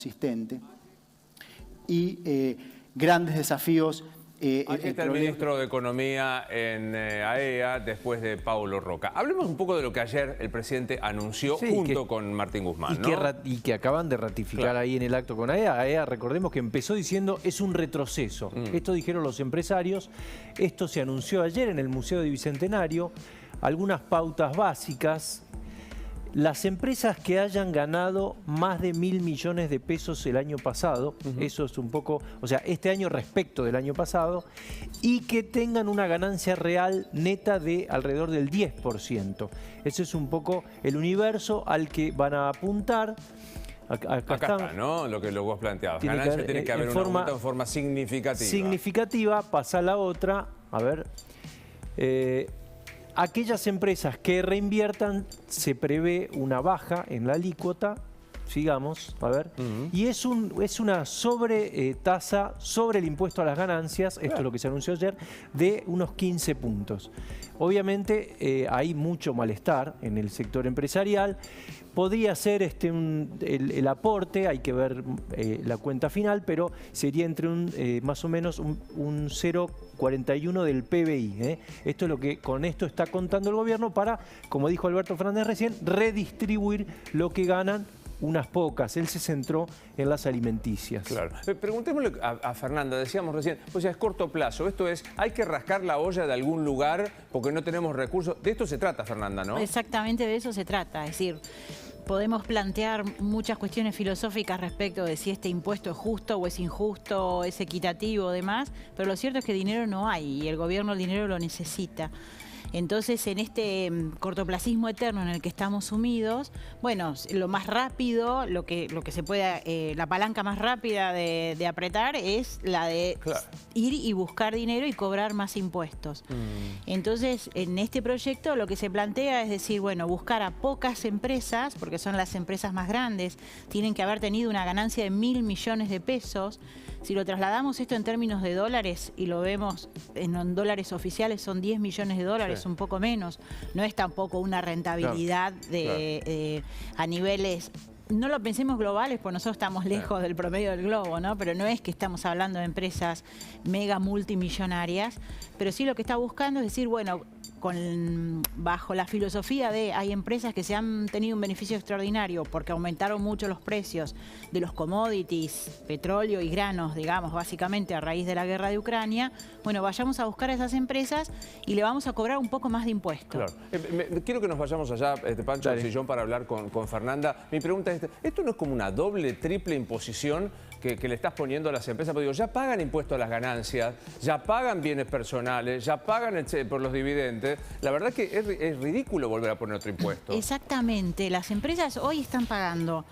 existente y grandes desafíos. Aquí está el ministro de Economía en AEA después de Paulo Roca. Hablemos un poco de lo que ayer el presidente anunció junto con Martín Guzmán, ¿no? Y que acaban de ratificar ahí en el acto con AEA. AEA, recordemos que empezó diciendo es un retroceso. Esto dijeron los empresarios. Esto se anunció ayer en el Museo del Bicentenario. Algunas pautas básicas. Las empresas que hayan ganado más de 1.000 millones de pesos el año pasado, eso es un poco, o sea, este año respecto del año pasado, y que tengan una ganancia real neta de alrededor del 10%. Ese es un poco el universo al que van a apuntar. Acá está, ¿no? Lo que vos planteabas. Ganancia tiene que haber un aumento en forma significativa. Significativa, pasa a la otra, a ver... aquellas empresas que reinviertan, se prevé una baja en la alícuota, sigamos, a ver, y es una tasa sobre el impuesto a las ganancias, esto es lo que se anunció ayer, de unos 15 puntos. Obviamente hay mucho malestar en el sector empresarial. Podría ser el aporte, hay que ver la cuenta final, pero sería entre más o menos un 0,41 del PBI. Esto es lo que con esto está contando el gobierno para, como dijo Alberto Fernández recién, redistribuir lo que ganan unas pocas. Él se centró en las alimenticias. Claro. Preguntémosle a Fernanda, decíamos recién, pues ya es corto plazo. Esto es, hay que rascar la olla de algún lugar porque no tenemos recursos. De esto se trata, Fernanda, ¿no? Exactamente de eso se trata. Es decir, podemos plantear muchas cuestiones filosóficas respecto de si este impuesto es justo o es injusto, o es equitativo o demás, pero lo cierto es que dinero no hay y el gobierno el dinero lo necesita. Entonces, en este cortoplacismo eterno en el que estamos sumidos, bueno, lo más rápido, lo que se puede, la palanca más rápida de apretar es la de ir y buscar dinero y cobrar más impuestos. Entonces, en este proyecto lo que se plantea es decir, bueno, buscar a pocas empresas, porque son las empresas más grandes, tienen que haber tenido una ganancia de 1.000 millones de pesos. Si lo trasladamos esto en términos de dólares y lo vemos en dólares oficiales, son 10 millones de dólares, un poco menos. No es tampoco una rentabilidad a niveles... No lo pensemos globales, porque nosotros estamos lejos del promedio del globo, ¿no? Pero no es que estamos hablando de empresas mega multimillonarias, pero sí lo que está buscando es decir, bueno, bajo la filosofía de hay empresas que se han tenido un beneficio extraordinario porque aumentaron mucho los precios de los commodities, petróleo y granos, digamos, básicamente a raíz de la guerra de Ucrania. Bueno, vayamos a buscar a esas empresas y le vamos a cobrar un poco más de impuestos. Claro. Quiero que nos vayamos allá, Pancho, al sillón para hablar con Fernanda. Mi pregunta es, ¿esto no es como una doble, triple imposición que le estás poniendo a las empresas? Porque digo, ya pagan impuestos a las ganancias, ya pagan bienes personales, ya pagan por los dividendos. La verdad que es ridículo volver a poner otro impuesto. Exactamente. Las empresas hoy están pagando...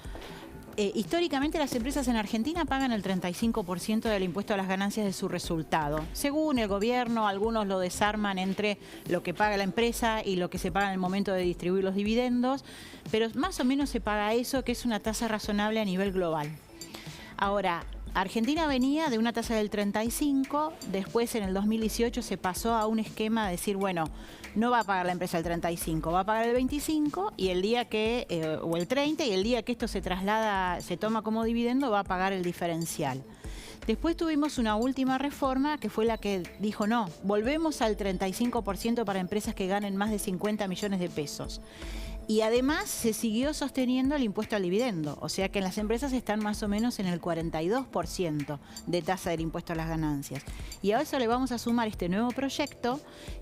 históricamente las empresas en Argentina pagan el 35% del impuesto a las ganancias de su resultado. Según el gobierno, algunos lo desarman entre lo que paga la empresa y lo que se paga en el momento de distribuir los dividendos, pero más o menos se paga eso, que es una tasa razonable a nivel global. Ahora, Argentina venía de una tasa del 35, después en el 2018 se pasó a un esquema de decir, bueno, no va a pagar la empresa el 35, va a pagar el 25 y el día que, o el 30, y el día que esto se traslada, se toma como dividendo, va a pagar el diferencial. Después tuvimos una última reforma que fue la que dijo, no, volvemos al 35% para empresas que ganen más de 50 millones de pesos. Y además se siguió sosteniendo el impuesto al dividendo, o sea que en las empresas están más o menos en el 42% de tasa del impuesto a las ganancias. Y a eso le vamos a sumar este nuevo proyecto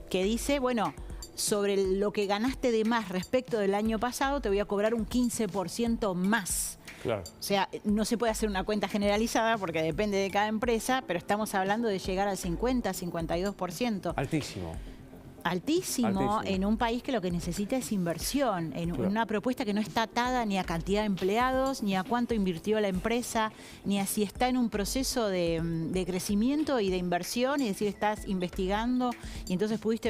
que dice, bueno, sobre lo que ganaste de más respecto del año pasado te voy a cobrar un 15% más. Claro. O sea, no se puede hacer una cuenta generalizada porque depende de cada empresa, pero estamos hablando de llegar al 50, 52%. Altísimo. Altísimo en un país que lo que necesita es inversión, en una propuesta que no está atada ni a cantidad de empleados, ni a cuánto invirtió la empresa, ni a si está en un proceso de crecimiento y de inversión, y decir, estás investigando y entonces pudiste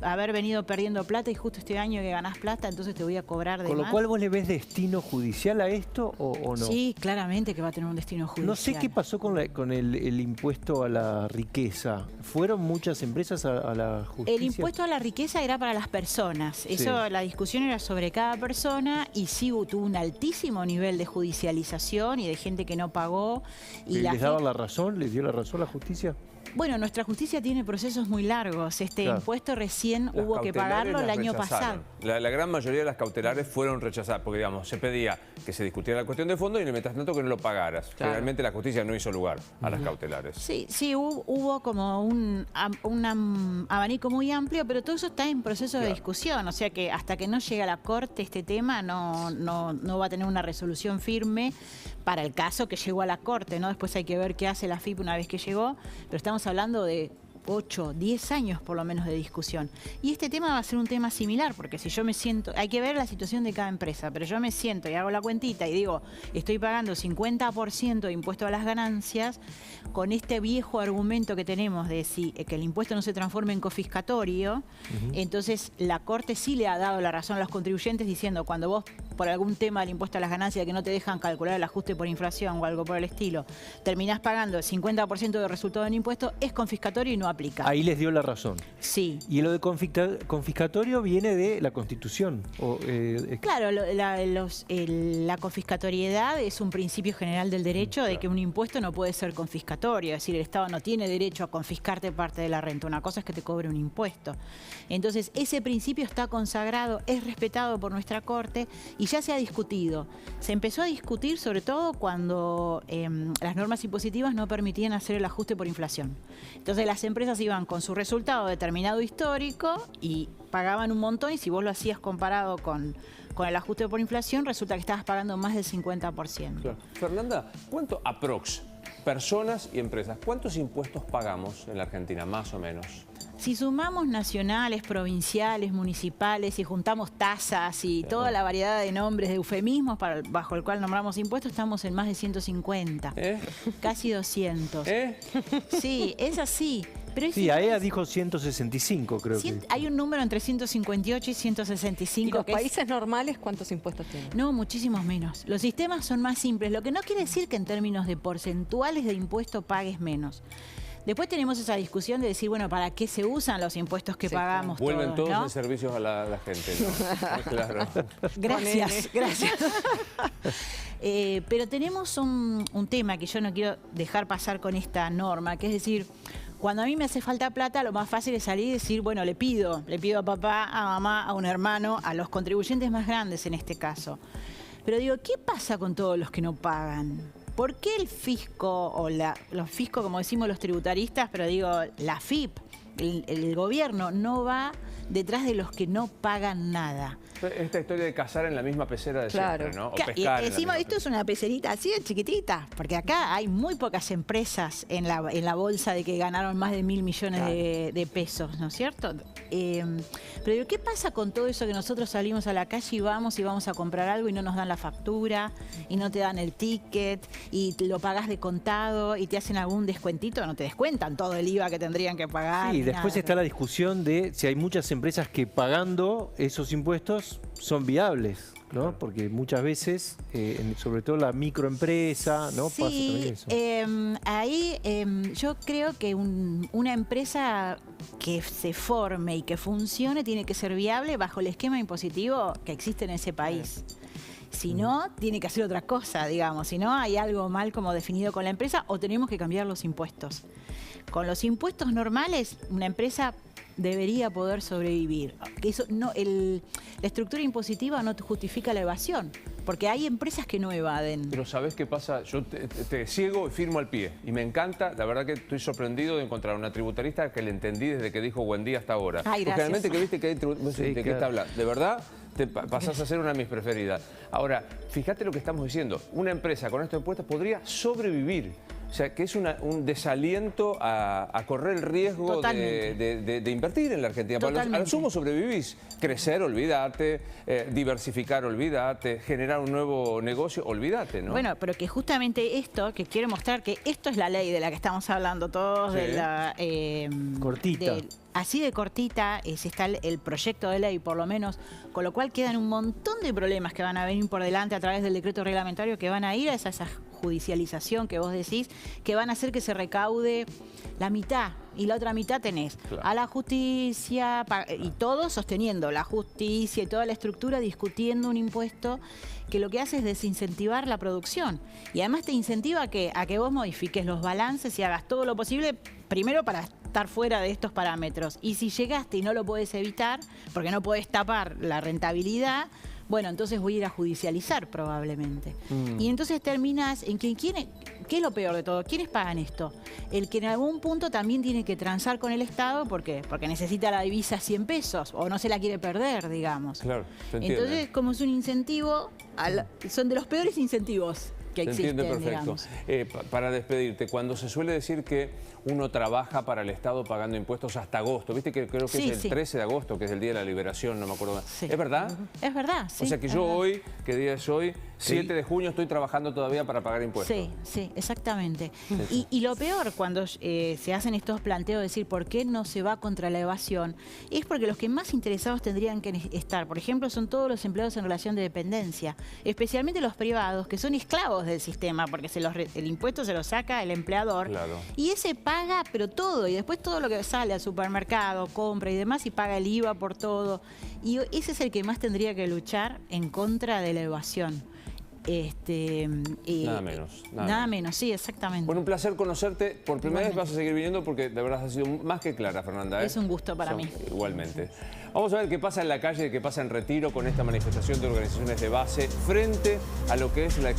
haber venido perdiendo plata y justo este año que ganás plata, entonces te voy a cobrar de más. Con lo cual, ¿vos le ves destino judicial a esto o no? Sí, claramente que va a tener un destino judicial. No sé qué pasó con el impuesto a la riqueza. ¿Fueron muchas empresas a la justicia? impuesto a la riqueza era para las personas. Eso, la discusión era sobre cada persona y sí tuvo un altísimo nivel de judicialización y de gente que no pagó. Y ¿Les daba la razón? ¿Les dio la razón la justicia? Bueno, nuestra justicia tiene procesos muy largos. Este impuesto recién Las hubo que pagarlo el cautelares año las pasado. rechazaron. La gran mayoría de las cautelares fueron rechazadas, porque digamos, se pedía que se discutiera la cuestión de fondo y mientras tanto que no lo pagaras. Claro. Generalmente la justicia no hizo lugar a las cautelares. Sí, hubo como un abanico muy amplio, pero todo eso está en proceso de discusión. O sea que hasta que no llegue a la Corte este tema no va a tener una resolución firme para el caso que llegó a la Corte, ¿no? Después hay que ver qué hace la FIP una vez que llegó, pero estamos hablando de 8, 10 años por lo menos de discusión. Y este tema va a ser un tema similar, porque si yo me siento, hay que ver la situación de cada empresa, pero yo me siento y hago la cuentita y digo, estoy pagando 50% de impuesto a las ganancias, con este viejo argumento que tenemos de que el impuesto no se transforme en confiscatorio, entonces la Corte sí le ha dado la razón a los contribuyentes diciendo, cuando vos por algún tema del impuesto a las ganancias que no te dejan calcular el ajuste por inflación o algo por el estilo, terminás pagando el 50% del resultado del impuesto, es confiscatorio y no aplica. Ahí les dio la razón. Sí. ¿Y lo de confiscatorio viene de la Constitución? Claro, la confiscatoriedad es un principio general del derecho de que un impuesto no puede ser confiscatorio. Es decir, el Estado no tiene derecho a confiscarte parte de la renta. Una cosa es que te cobre un impuesto. Entonces, ese principio está consagrado, es respetado por nuestra Corte y ya se ha discutido. Se empezó a discutir sobre todo cuando las normas impositivas no permitían hacer el ajuste por inflación. Entonces, las empresas iban con su resultado determinado histórico y pagaban un montón, y si vos lo hacías comparado con el ajuste por inflación, resulta que estabas pagando más del 50%. Claro. Fernanda, ¿cuánto aprox, personas y empresas, cuántos impuestos pagamos en la Argentina, más o menos? Si sumamos nacionales, provinciales, municipales, y juntamos tasas y toda la variedad de nombres, de eufemismos bajo el cual nombramos impuestos, estamos en más de 150. Casi 200. Sí, es así. Pero sí, AEA dijo 165, creo que. Hay un número entre 158 y 165. ¿Y los países normales cuántos impuestos tienen? No, muchísimos menos. Los sistemas son más simples, lo que no quiere decir que en términos de porcentuales de impuesto pagues menos. Después tenemos esa discusión de decir, bueno, ¿para qué se usan los impuestos que pagamos todos? Vuelven todos ¿no? en servicios a la gente, ¿no? Claro. Gracias. Pero tenemos un tema que yo no quiero dejar pasar con esta norma, que es decir, cuando a mí me hace falta plata, lo más fácil es salir y decir, bueno, le pido a papá, a mamá, a un hermano, a los contribuyentes más grandes en este caso. Pero digo, ¿qué pasa con todos los que no pagan? ¿Por qué el fisco, o los fiscos, como decimos los tributaristas, pero digo, la FIP, el gobierno, no va detrás de los que no pagan nada? Esta historia de cazar en la misma pecera de siempre, ¿no? O pescar y en la encima misma esto es una pecerita así de chiquitita, porque acá hay muy pocas empresas en la bolsa de que ganaron más de 1.000 millones de pesos, ¿no es cierto? Pero digo, ¿qué pasa con todo eso que nosotros salimos a la calle y vamos a comprar algo y no nos dan la factura y no te dan el ticket y lo pagás de contado y te hacen algún descuentito? No te descuentan todo el IVA que tendrían que pagar. Sí, después está la discusión de si hay muchas empresas que pagando esos impuestos son viables, ¿no? Porque muchas veces, sobre todo la microempresa, ¿no? Sí, pasa también eso. Ahí yo creo que una empresa que se forme y que funcione tiene que ser viable bajo el esquema impositivo que existe en ese país. Si no, tiene que hacer otra cosa, digamos. Si no, hay algo mal como definido con la empresa o tenemos que cambiar los impuestos. Con los impuestos normales, una empresa debería poder sobrevivir. Eso no, la estructura impositiva no justifica la evasión, porque hay empresas que no evaden. Pero ¿sabés qué pasa? Yo te ciego y firmo al pie. Y me encanta, la verdad que estoy sorprendido de encontrar una tributarista que le entendí desde que dijo buen día hasta ahora. Ay, gracias. Porque realmente que viste que hay ¿de qué está hablando? De verdad, te pasás a ser una de mis preferidas. Ahora, fíjate lo que estamos diciendo. Una empresa con estos impuestos podría sobrevivir. O sea, que es un desaliento a correr el riesgo de invertir en la Argentina. Al sumo sobrevivís. Crecer, olvídate. Diversificar, olvídate. Generar un nuevo negocio, olvídate, ¿no? Bueno, pero que justamente esto, que quiero mostrar que esto es la ley de la que estamos hablando todos, Sí. de la... Cortita. así de cortita está el proyecto de ley, por lo menos, con lo cual quedan un montón de problemas que van a venir por delante a través del decreto reglamentario que van a ir a esa judicialización que vos decís, que van a hacer que se recaude la mitad y la otra mitad tenés a la justicia y todo sosteniendo la justicia y toda la estructura discutiendo un impuesto que lo que hace es desincentivar la producción y además te incentiva a que vos modifiques los balances y hagas todo lo posible primero para estar fuera de estos parámetros y si llegaste y no lo podés evitar porque no podés tapar la rentabilidad, bueno, entonces voy a ir a judicializar probablemente. Y entonces terminas en que ¿qué es lo peor de todo? ¿Quiénes pagan esto? El que en algún punto también tiene que transar con el Estado, ¿por qué? Porque necesita la divisa 100 pesos o no se la quiere perder, digamos. Claro, se entiende. Entonces, como es un incentivo, son de los peores incentivos que existen, Se entiende perfecto. Para despedirte, cuando se suele decir que uno trabaja para el Estado pagando impuestos hasta agosto, viste que creo que Sí, es el 13 de agosto, que es el Día de la Liberación, no me acuerdo. Sí. ¿Es verdad? Es verdad, sí. O sea que es yo verdad. hoy, ¿qué día es hoy? 7 de junio estoy trabajando todavía para pagar impuestos. Sí, sí, exactamente. Y lo peor cuando se hacen estos planteos de decir por qué no se va contra la evasión, es porque los que más interesados tendrían que estar, por ejemplo, son todos los empleados en relación de dependencia, especialmente los privados, que son esclavos del sistema, porque el impuesto se lo saca el empleador, Claro. y ese paga, pero todo, y después todo lo que sale al supermercado, compra y demás, y paga el IVA por todo. Y ese es el que más tendría que luchar en contra de la evasión. Nada menos. Nada menos, sí, exactamente. Bueno, un placer conocerte. Por primera vez Igualmente. vas a seguir viniendo porque de verdad has sido más que clara, Fernanda. Es un gusto para mí. Igualmente. Vamos a ver qué pasa en la calle, qué pasa en Retiro con esta manifestación de organizaciones de base frente a lo que es la